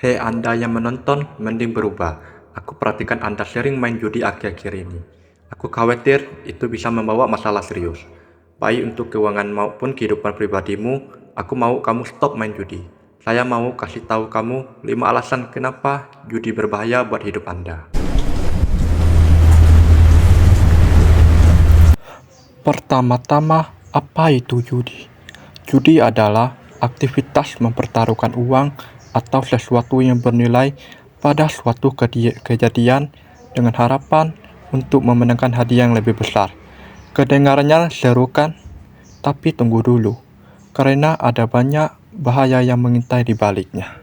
Hei Anda yang menonton, mending berubah. Aku perhatikan Anda sering main judi akhir-akhir ini. Aku khawatir itu bisa membawa masalah serius. Baik untuk keuangan maupun kehidupan pribadimu, aku mau kamu stop main judi. Saya mau kasih tahu kamu 5 alasan kenapa judi berbahaya buat hidup Anda. Pertama-tama, apa itu judi? Judi adalah aktivitas mempertaruhkan uang atau sesuatu yang bernilai pada suatu kejadian dengan harapan untuk memenangkan hadiah yang lebih besar. Kedengarannya seru kan? Tapi tunggu dulu, karena ada banyak bahaya yang mengintai di baliknya.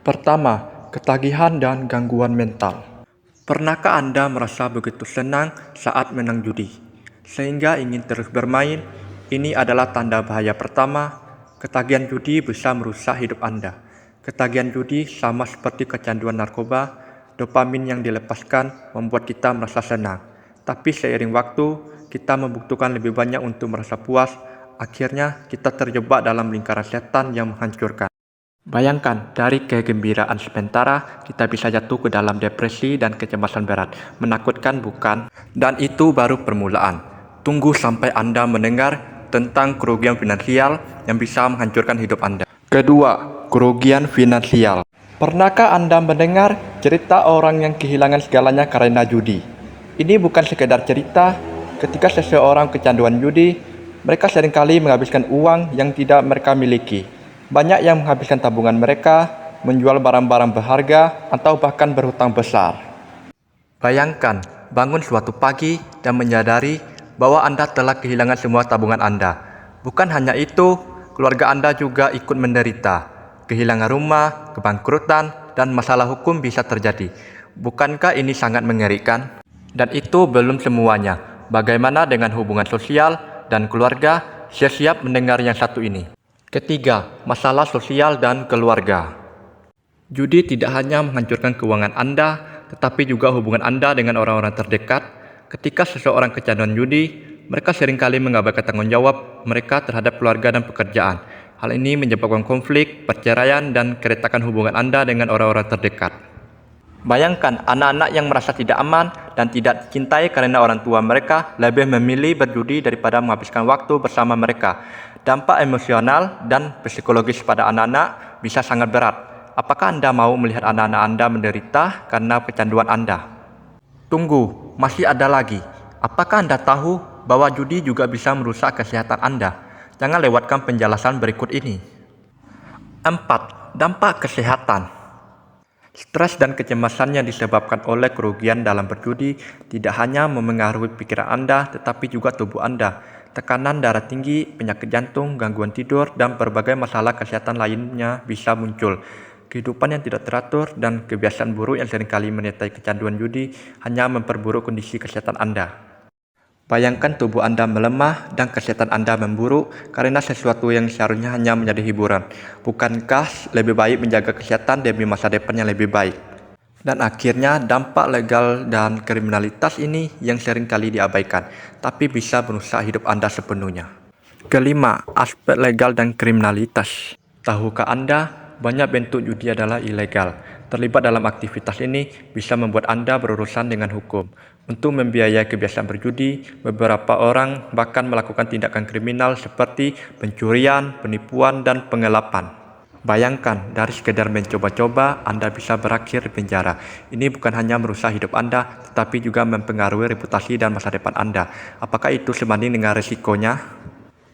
Pertama, ketagihan dan gangguan mental. Pernahkah Anda merasa begitu senang saat menang judi, sehingga ingin terus bermain? Ini adalah tanda bahaya pertama. Ketagihan judi bisa merusak hidup Anda. Ketagihan judi sama seperti kecanduan narkoba. Dopamin yang dilepaskan membuat kita merasa senang. Tapi seiring waktu, kita membutuhkan lebih banyak untuk merasa puas. Akhirnya, kita terjebak dalam lingkaran setan yang menghancurkan. Bayangkan, dari kegembiraan sementara, kita bisa jatuh ke dalam depresi dan kecemasan berat. Menakutkan bukan? Dan itu baru permulaan. Tunggu sampai Anda mendengar tentang kerugian finansial yang bisa menghancurkan hidup Anda. Kedua, kerugian finansial. Pernahkah Anda mendengar cerita orang yang kehilangan segalanya karena judi? Ini bukan sekedar cerita. Ketika seseorang kecanduan judi, mereka seringkali menghabiskan uang yang tidak mereka miliki. Banyak yang menghabiskan tabungan mereka, menjual barang-barang berharga, atau bahkan berhutang besar. Bayangkan, bangun suatu pagi dan menyadari bahwa Anda telah kehilangan semua tabungan Anda. Bukan hanya itu, keluarga Anda juga ikut menderita. Kehilangan rumah, kebangkrutan, dan masalah hukum bisa terjadi. Bukankah ini sangat mengerikan? Dan itu belum semuanya. Bagaimana dengan hubungan sosial dan keluarga? Saya siap mendengar yang satu ini. Ketiga, masalah sosial dan keluarga. Judi tidak hanya menghancurkan keuangan Anda, tetapi juga hubungan Anda dengan orang-orang terdekat. Ketika seseorang kecanduan judi, mereka seringkali mengabaikan tanggung jawab mereka terhadap keluarga dan pekerjaan. Hal ini menyebabkan konflik, perceraian, dan keretakan hubungan Anda dengan orang-orang terdekat. Bayangkan anak-anak yang merasa tidak aman dan tidak dicintai karena orang tua mereka lebih memilih berjudi daripada menghabiskan waktu bersama mereka. Dampak emosional dan psikologis pada anak-anak bisa sangat berat. Apakah Anda mau melihat anak-anak Anda menderita karena kecanduan Anda? Tunggu, masih ada lagi. Apakah Anda tahu bahwa judi juga bisa merusak kesehatan Anda? Jangan lewatkan penjelasan berikut ini. 4. Dampak kesehatan. Stres dan kecemasan yang disebabkan oleh kerugian dalam berjudi tidak hanya memengaruhi pikiran Anda, tetapi juga tubuh Anda. Tekanan darah tinggi, penyakit jantung, gangguan tidur, dan berbagai masalah kesehatan lainnya bisa muncul. Kehidupan yang tidak teratur dan kebiasaan buruk yang seringkali menyertai kecanduan judi hanya memperburuk kondisi kesehatan Anda. Bayangkan tubuh Anda melemah dan kesehatan Anda memburuk karena sesuatu yang seharusnya hanya menjadi hiburan. Bukankah lebih baik menjaga kesehatan demi masa depan yang lebih baik? Dan akhirnya dampak legal dan kriminalitas ini yang seringkali diabaikan, tapi bisa merusak hidup Anda sepenuhnya. Kelima, aspek legal dan kriminalitas. Tahukah Anda, banyak bentuk judi adalah ilegal. Terlibat dalam aktivitas ini bisa membuat Anda berurusan dengan hukum. Untuk membiayai kebiasaan berjudi, beberapa orang bahkan melakukan tindakan kriminal seperti pencurian, penipuan, dan pengelapan. Bayangkan, dari sekedar mencoba-coba, Anda bisa berakhir di penjara. Ini bukan hanya merusak hidup Anda, tetapi juga mempengaruhi reputasi dan masa depan Anda. Apakah itu sebanding dengan risikonya?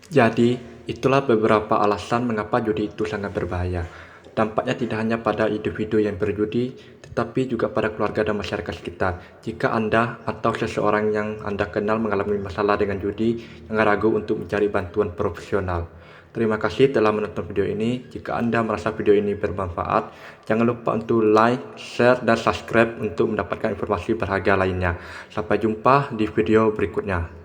Jadi, itulah beberapa alasan mengapa judi itu sangat berbahaya. Dampaknya tidak hanya pada individu yang berjudi, tetapi juga pada keluarga dan masyarakat sekitar. Jika Anda atau seseorang yang Anda kenal mengalami masalah dengan judi, jangan ragu untuk mencari bantuan profesional. Terima kasih telah menonton video ini. Jika Anda merasa video ini bermanfaat, jangan lupa untuk like, share, dan subscribe untuk mendapatkan informasi berharga lainnya. Sampai jumpa di video berikutnya.